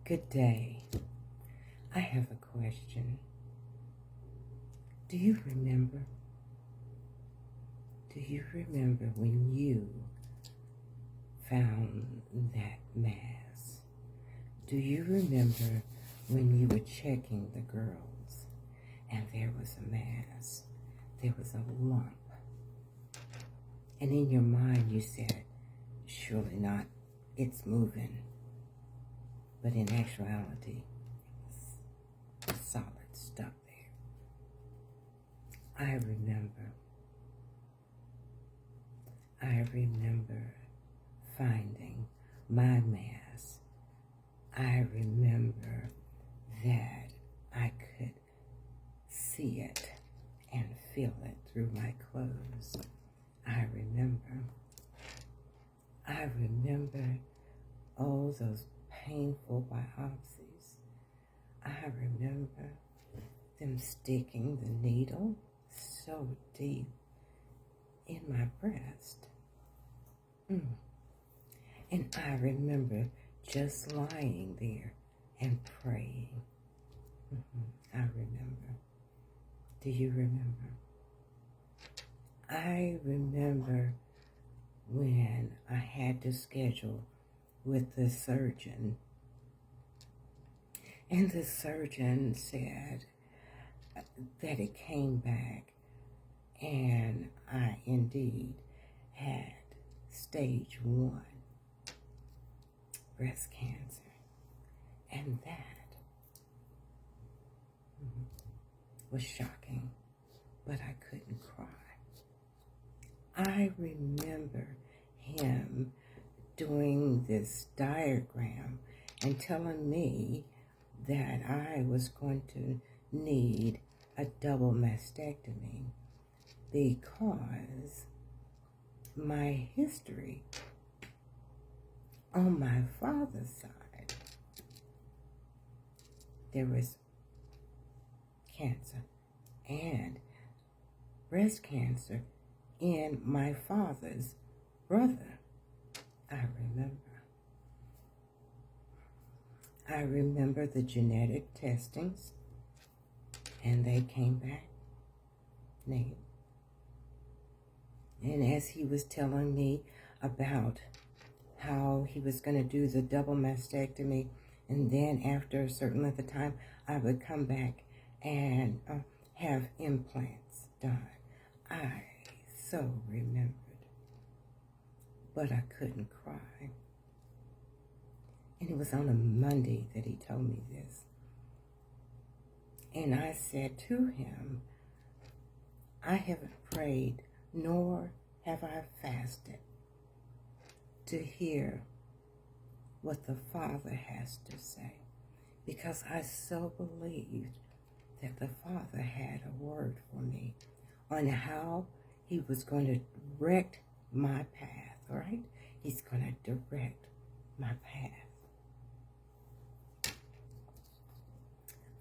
Good day. I have a question. Do you remember? Do you remember when you found that mass? Do you remember when you were checking the girls and there was a mass? There was a lump. And in your mind you said, surely not, it's moving. But in actuality, it was solid stuff there. I remember finding my mass. I remember that I could see it and feel it through my clothes. I remember all those painful biopsies. I remember them sticking the needle so deep in my breast. And I remember just lying there and praying. I remember. Do you remember? I remember when I had to schedule with the surgeon, and the surgeon said that it came back and I indeed had stage 1 breast cancer, and that was shocking, but I couldn't cry. I remember him doing this diagram and telling me that I was going to need a double mastectomy because my history on my father's side, there was cancer and breast cancer in my father's brother. I remember the genetic testings, and they came back negative. And as he was telling me about how he was going to do the double mastectomy, and then after a certain length of time, I would come back and have implants done. I so remembered, but I couldn't cry. And it was on a Monday that he told me this. And I said to him, I haven't prayed, nor have I fasted to hear what the Father has to say, because I so believed that the Father had a word for me on how he was going to direct my path, all right? He's going to direct my path.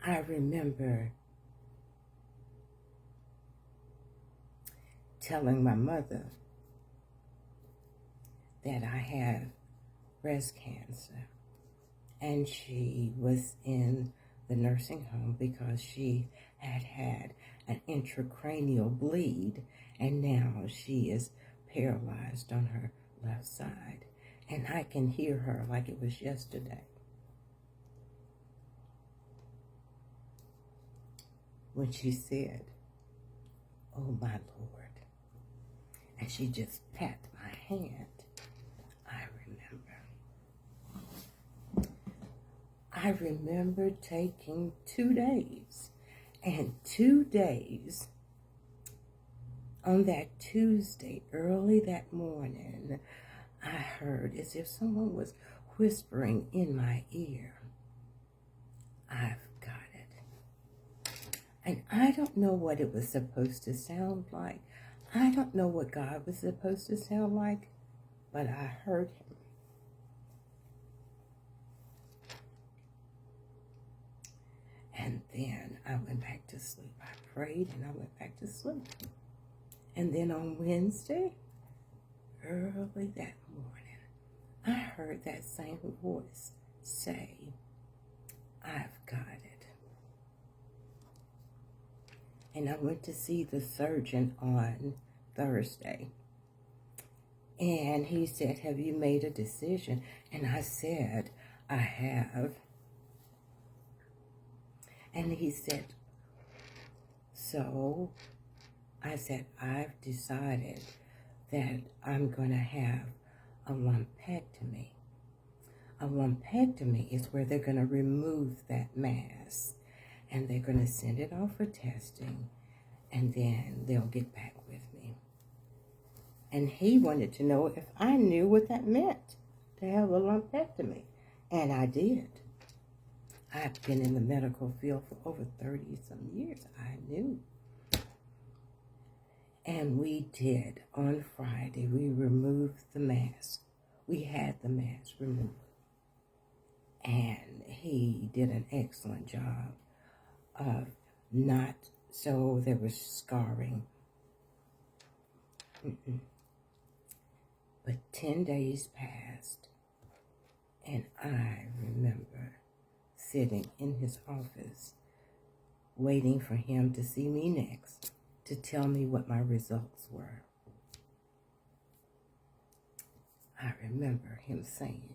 I remember telling my mother that I have breast cancer, and she was in the nursing home because she had had an intracranial bleed, and now she is paralyzed on her left side. And I can hear her like it was yesterday when she said, "Oh, my Lord," and she just pat my hand. I remember taking 2 days, and 2 days, on that Tuesday, early that morning, I heard as if someone was whispering in my ear, "I've got it." And I don't know what it was supposed to sound like. I don't know what God was supposed to sound like, but I heard him. And then I went back to sleep. I prayed and I went back to sleep. And then on Wednesday, early that morning, I heard that same voice say, I've got it. And I went to see the surgeon on Thursday. And he said, have you made a decision? And I said, I have. And he said, so I said, I've decided that I'm going to have a lumpectomy. A lumpectomy is where they're going to remove that mass and they're going to send it off for testing and then they'll get back with me. And he wanted to know if I knew what that meant to have a lumpectomy. And I did. I've been in the medical field for over 30-some years. I knew. And we did. On Friday, we removed the mass. We had the mass removed. And he did an excellent job of not, so there was scarring. But 10 days passed, and I remember sitting in his office, waiting for him to see me next, to tell me what my results were. I remember him saying,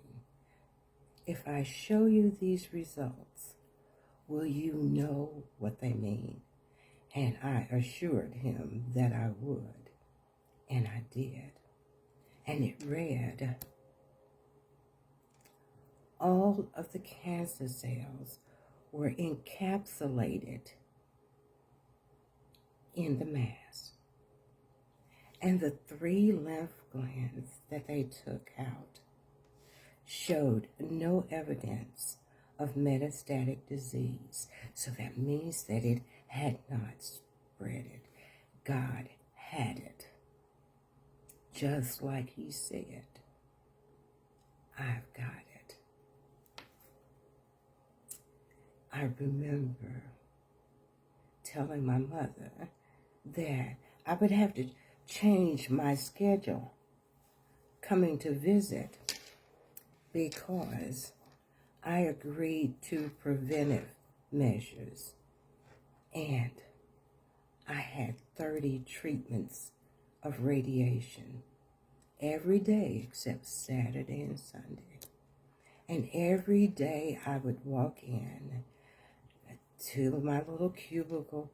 if I show you these results, will you know what they mean? And I assured him that I would, and I did. And it read, all of the cancer cells were encapsulated in the mass. And the 3 lymph glands that they took out showed no evidence of metastatic disease. So that means that it had not spread it. God had it. Just like he said, I've got it. I remember telling my mother that I would have to change my schedule coming to visit because I agreed to preventive measures and I had 30 treatments of radiation every day except Saturday and Sunday. And every day I would walk in to my little cubicle,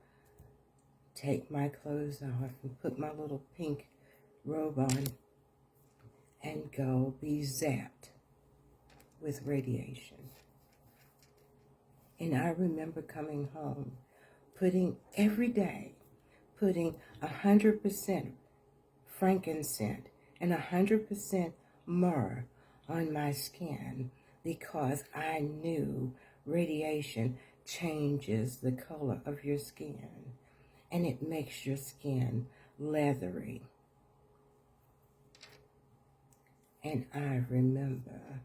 take my clothes off and put my little pink robe on and go be zapped with radiation. And I remember coming home, every day, putting 100% frankincense and 100% myrrh on my skin because I knew radiation changes the color of your skin and it makes your skin leathery. And I remember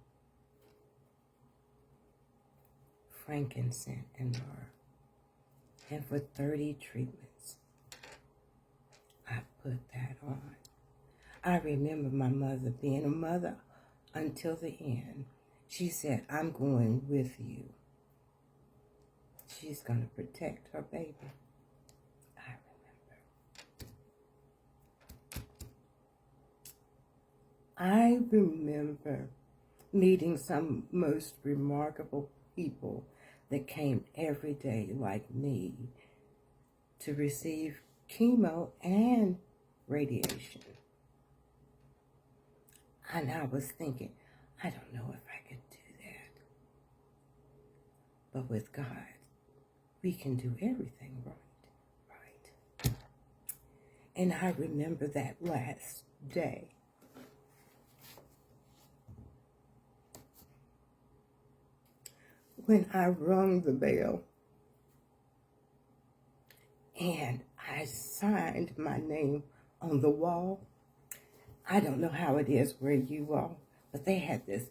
frankincense and myrrh. And for 30 treatments, I put that on. I remember my mother being a mother until the end. She said, I'm going with you. She's going to protect her baby. I remember. I remember meeting some most remarkable people that came every day like me to receive chemo and radiation. And I was thinking, I don't know if I could do that. But with God, we can do everything right. And I remember that last day. When I rung the bell and I signed my name on the wall. I don't know how it is where you are, but they had this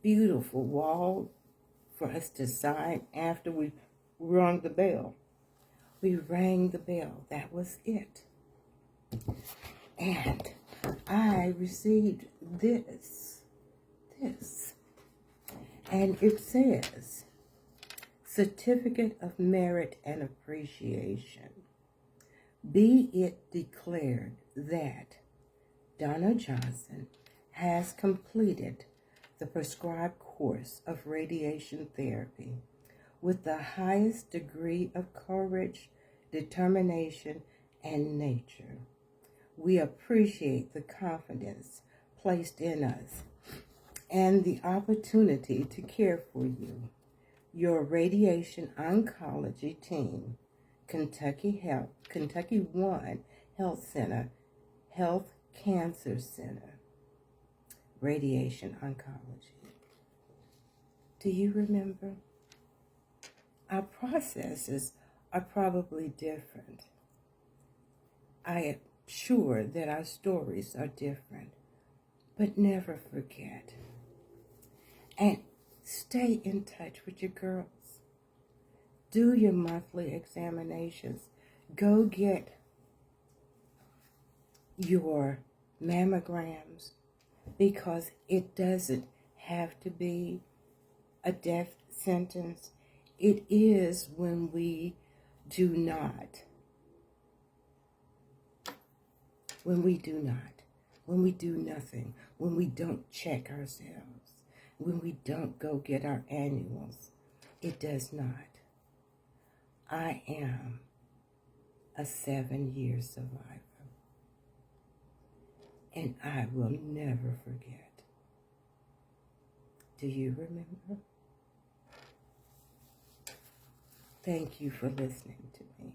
beautiful wall for us to sign after we rung the bell. We rang the bell. That was it. And I received this. And it says, certificate of merit and appreciation. Be it declared that Donna Johnson has completed the prescribed course of radiation therapy with the highest degree of courage, determination, and nature. We appreciate the confidence placed in us and the opportunity to care for you. Your radiation oncology team, Kentucky 1 Health Center, Health Cancer Center, radiation oncology. Do you remember? Our processes are probably different. I am sure that our stories are different, but never forget. And stay in touch with your girls. Do your monthly examinations. Go get your mammograms, because it doesn't have to be a death sentence. It is when we do not. When we do nothing, when we don't check ourselves, when we don't go get our annuals. It does not. I am a 7-year survivor, and I will never forget. Do you remember? Thank you for listening to me.